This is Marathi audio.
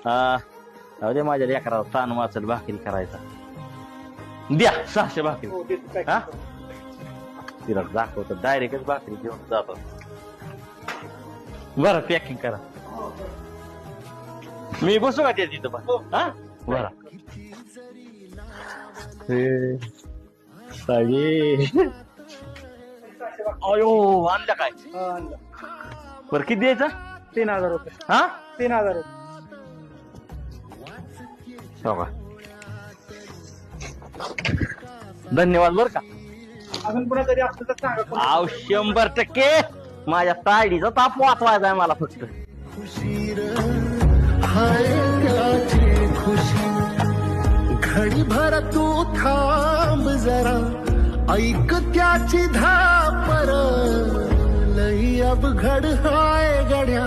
जाऊ दे माझ्या लेकराला ताण वाचल भाकरी करायचा. द्या 600 भाकरी. हो, देतो पॅकिंग हा? करून. तिला दाखवतो डायरेक्टच भाकरी घेऊन जातो. बरं पॅकिंग करा. मी बसू का त्या तिथं पण? हा बरं. अयो आणलं काय? हा, आणलं. बरं किती द्यायचं? 3000 रुपये. हा 3000 रुपये. हो का? धन्यवाद बर का. अजून पुन्हा तरी असलं तर सांगा कोण. 100% माझ्या ताडीचा ताप वाचवायचा आहे मला फक्त. हाय त्याची खुशी घडी भर तू थांब जरा ऐक त्याची धापर लई अवघड हाय गड्या